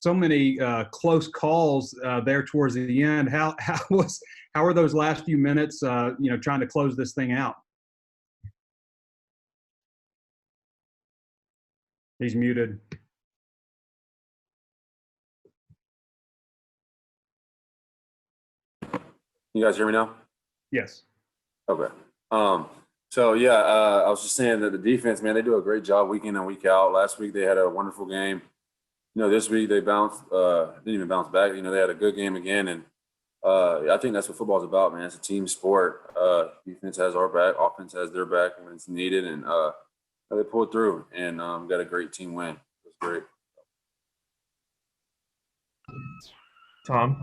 so many close calls there towards the end. How were those last few minutes? Trying to close this thing out. He's muted. You guys hear me now? Yes. Okay. I was just saying that the defense, man, they do a great job week in and week out. Last week they had a wonderful game. This week they didn't even bounce back. They had a good game again, and I think that's what football's about, man. It's a team sport. Defense has our back, offense has their back when it's needed, and they pulled through and got a great team win. It was great. Tom.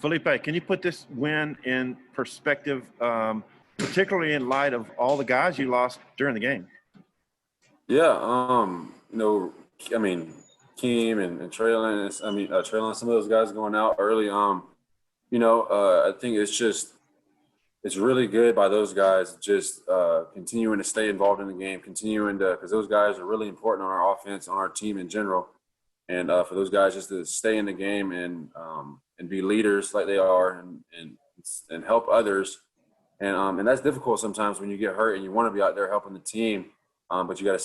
Feleipe, can you put this win in perspective, particularly in light of all the guys you lost during the game? Yeah, Keem and Traylon, Traylon, some of those guys going out early. I think it's really good by those guys just continuing to stay involved in the game, because those guys are really important on our offense, on our team in general. And for those guys just to stay in the game and be leaders like they are and help others. And that's difficult sometimes when you get hurt and you want to be out there helping the team, but you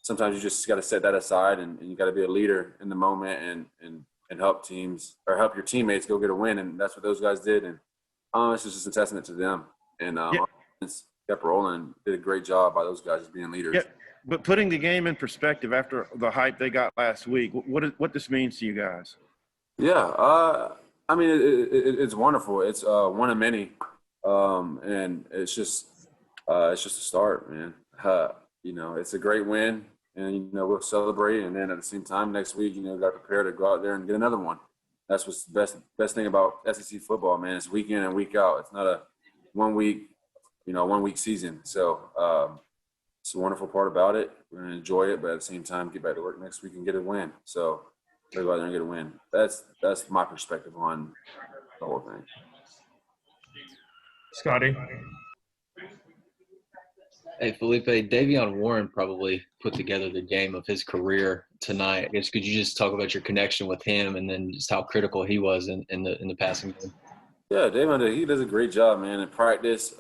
sometimes you just got to set that aside and you got to be a leader in the moment and help teams or help your teammates go get a win. And that's what those guys did. And it's just a testament to them. And kept rolling, did a great job by those guys as being leaders. Yeah. But putting the game in perspective after the hype they got last week, what this means to you guys? Yeah, it's wonderful. It's one of many, and it's just a start, man. It's a great win, and we'll celebrate, and then at the same time next week, got prepared to go out there and get another one. That's what's the best thing about SEC football, man. It's week in and week out. It's not a 1 week season. So it's a wonderful part about it. We're going to enjoy it, but at the same time, get back to work next week and get a win. So we're go out there and get a win. That's my perspective on the whole thing. Scotty. Hey, Feleipe, Davion Warren probably put together the game of his career tonight. I guess could you just talk about your connection with him and then just how critical he was in the passing game? Yeah, Davion, he does a great job, man, in practice.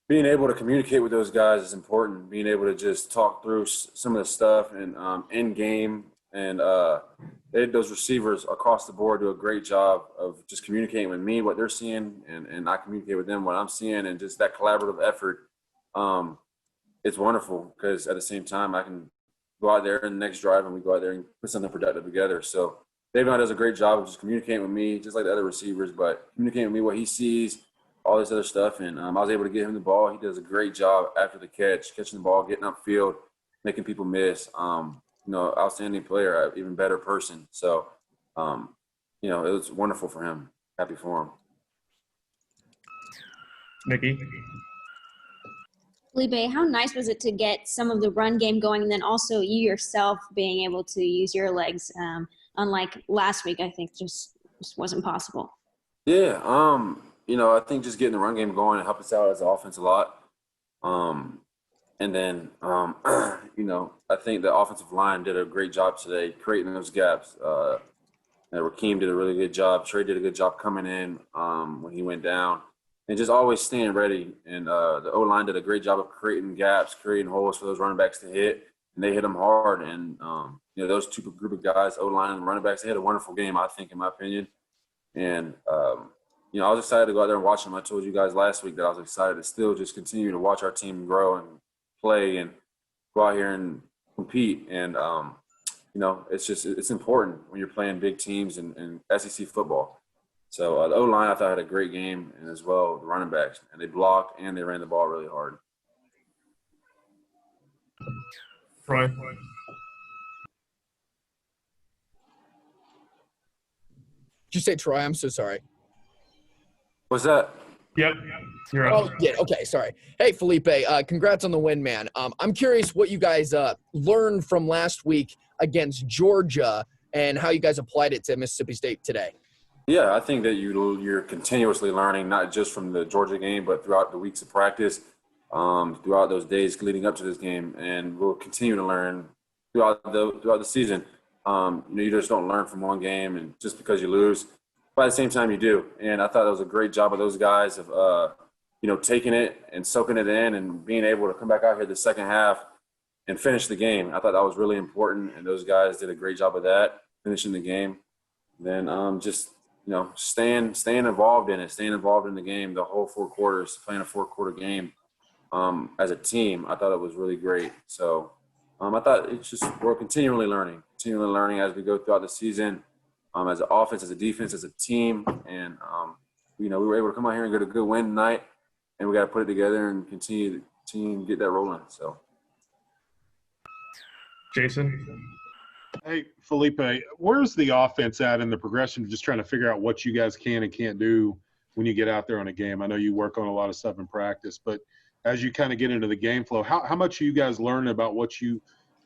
Being able to communicate with those guys is important. Being able to just talk through some of the stuff and in game, and those receivers across the board do a great job of just communicating with me what they're seeing, and I communicate with them what I'm seeing, and just that collaborative effort. It's wonderful because at the same time I can go out there in the next drive and we go out there and put something productive together. So Davion does a great job of just communicating with me, just like the other receivers, but communicating with me what he sees, all this other stuff. And I was able to get him the ball. He does a great job after the catch, catching the ball, getting upfield, making people miss. Outstanding player, even better person. So, it was wonderful for him. Happy for him. Nikki. Feleipe, how nice was it to get some of the run game going, and then also you yourself being able to use your legs, unlike last week, I think just wasn't possible. Yeah, I think just getting the run game going helped us out as an offense a lot. And then, I think the offensive line did a great job today creating those gaps. Rakeem did a really good job. Trey did a good job coming in when he went down. And just always staying ready. And the O-line did a great job of creating gaps, creating holes for those running backs to hit. And they hit them hard. And, those two group of guys, O-line and running backs, they had a wonderful game, I think, in my opinion. And, I was excited to go out there and watch them. I told you guys last week that I was excited to still just continue to watch our team grow and play and go out here and compete. And, it's important when you're playing big teams in SEC football. So the O-line, I thought, had a great game, and as well the running backs. And they blocked and they ran the ball really hard. Troy. Did you say Troy? I'm so sorry. What's that? Yep. You're up. Oh, yeah. Okay. Sorry. Hey, Feleipe, congrats on the win, man. I'm curious what you guys learned from last week against Georgia and how you guys applied it to Mississippi State today. Yeah, I think that you're continuously learning, not just from the Georgia game, but throughout the weeks of practice, throughout those days leading up to this game, and we'll continue to learn throughout the season. You just don't learn from one game, and just because you lose, but at the same time you do. And I thought that was a great job of those guys of taking it and soaking it in, and being able to come back out here the second half and finish the game. I thought that was really important, and those guys did a great job of that, finishing the game. Then just staying involved in it, staying involved in the game, the whole 4 quarters, playing a 4-quarter game as a team. I thought it was really great. So I thought we're continually learning as we go throughout the season, as an offense, as a defense, as a team. And, we were able to come out here and get a good win tonight, and we got to put it together and continue to get that rolling. So, Jason. Hey, Feleipe, where's the offense at in the progression of just trying to figure out what you guys can and can't do when you get out there on a game? I know you work on a lot of stuff in practice, but as you kind of get into the game flow, how much are you guys learning about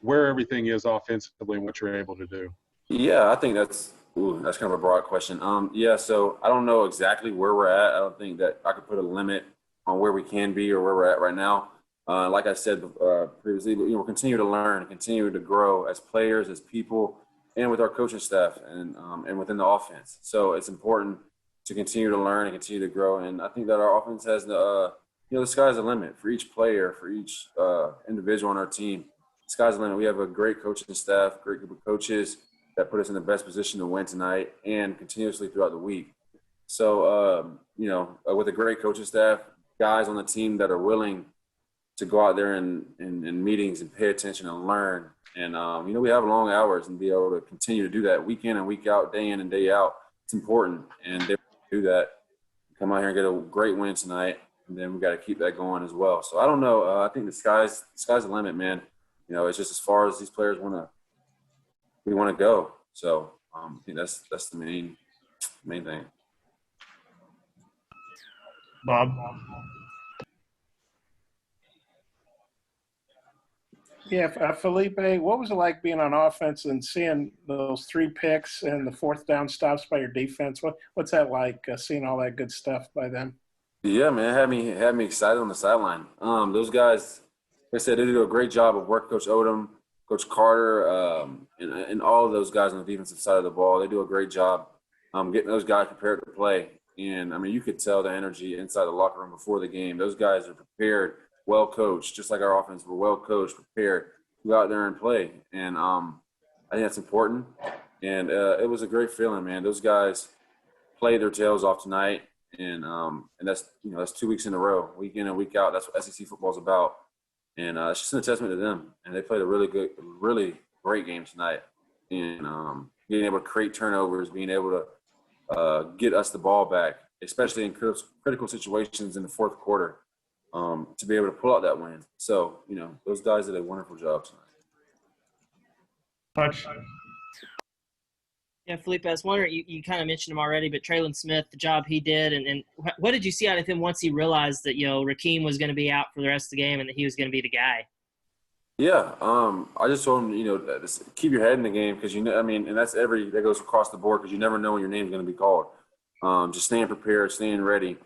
where everything is offensively and what you're able to do? Yeah, I think that's kind of a broad question. So I don't know exactly where we're at. I don't think that I could put a limit on where we can be or where we're at right now. Like I said previously, we'll continue to learn, continue to grow as players, as people, and with our coaching staff and within the offense. So it's important to continue to learn and continue to grow. And I think that our offense has the sky's the limit for each player, for each individual on our team. The sky's the limit. We have a great coaching staff, great group of coaches that put us in the best position to win tonight and continuously throughout the week. So, with a great coaching staff, guys on the team that are willing to go out there in meetings and pay attention and learn. And, we have long hours, and be able to continue to do that week in and week out, day in and day out. It's important. And they do that. Come out here and get a great win tonight. And then we got to keep that going as well. So I don't know. I think the sky's the limit, man. It's just as far as these players we want to go. So I think that's the main thing. Bob. Yeah, Feleipe, what was it like being on offense and seeing those 3 picks and the 4th down stops by your defense? What's that like, seeing all that good stuff by them? Yeah, man, it had me excited on the sideline. Those guys, like I said, they do a great job of work. Coach Odom, Coach Carter, and all of those guys on the defensive side of the ball. They do a great job getting those guys prepared to play. And, you could tell the energy inside the locker room before the game. Those guys are prepared, well coached, just like our offense. We're well coached, prepared to go out there and play. And I think that's important. And it was a great feeling, man. Those guys played their tails off tonight. And that's 2 weeks in a row, week in and week out. That's what SEC football is about. And it's just a testament to them. And they played a really great game tonight. And being able to create turnovers, being able to get us the ball back, especially in critical situations in the 4th quarter, to be able to pull out that win. So, those guys did a wonderful job tonight. Touch. Yeah, Feleipe, I was wondering, you kind of mentioned him already, but Traylon Smith, the job he did, and what did you see out of him once he realized that, Rakeem was going to be out for the rest of the game and that he was going to be the guy? Yeah, I just told him, keep your head in the game because, and that goes across the board because you never know when your name's going to be called. Just staying prepared, staying ready.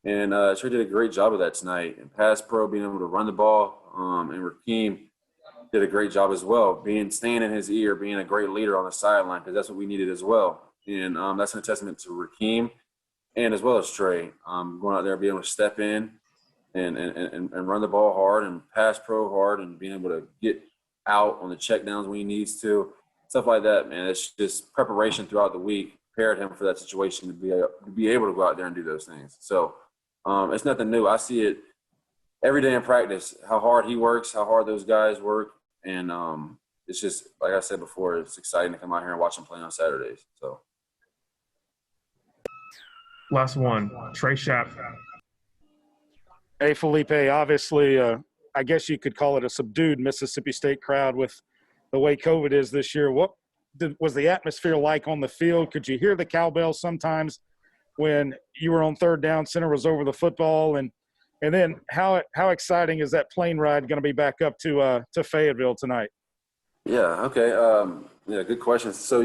And Trey did a great job of that tonight. And pass pro, being able to run the ball, and Rakeem did a great job as well, staying in his ear, being a great leader on the sideline because that's what we needed as well. And that's a testament to Rakeem and as well as Trey, going out there being able to step in and run the ball hard and pass pro hard and being able to get out on the check downs when he needs to, stuff like that, man. It's just preparation throughout the week prepared him for that situation to be able to go out there and do those things. So it's nothing new. I see it every day in practice, how hard he works, how hard those guys work. And it's just, like I said before, it's exciting to come out here and watch him play on Saturdays. So. Last one, Trey Schapp. Hey, Feleipe, obviously, I guess you could call it a subdued Mississippi State crowd with the way COVID is this year. What was the atmosphere like on the field? Could you hear the cowbell sometimes when you were on 3rd down, center was over the football? And then how exciting is that plane ride going to be back up to Fayetteville tonight? Yeah, okay. Good question. So,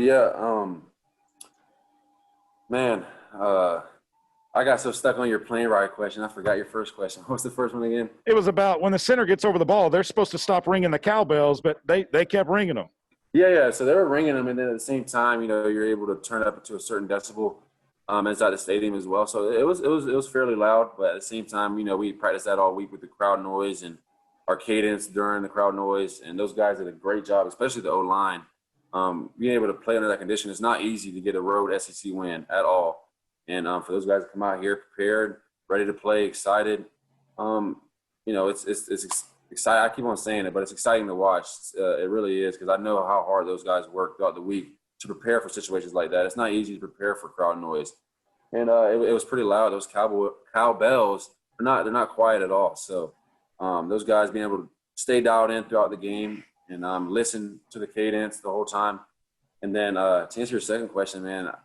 Man, I got so stuck on your plane ride question, I forgot your first question. What's the first one again? It was about when the center gets over the ball, they're supposed to stop ringing the cowbells, but they kept ringing them. Yeah. So they were ringing them, and then at the same time, you're able to turn it up to a certain decibel inside the stadium as well. So it was fairly loud, but at the same time, we practiced that all week with the crowd noise and our cadence during the crowd noise, and those guys did a great job, especially the O-line. Being able to play under that condition, it's not easy to get a road SEC win at all. And for those guys to come out here prepared, ready to play, excited, it's exciting. I keep on saying it, but it's exciting to watch. It really is, because I know how hard those guys work throughout the week to prepare for situations like that. It's not easy to prepare for crowd noise, and it was pretty loud. Those cowbells they're not quiet at all. So those guys being able to stay dialed in throughout the game and listen to the cadence the whole time. And then to answer your second question, man, to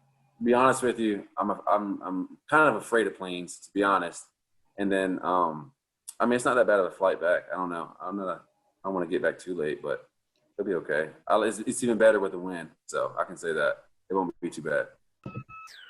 be honest with you, I'm kind of afraid of planes, to be honest. And then it's not that bad of a flight back. I don't know. I don't want to get back too late, but it'll be okay. It's even better with the wind, so I can say that it won't be too bad.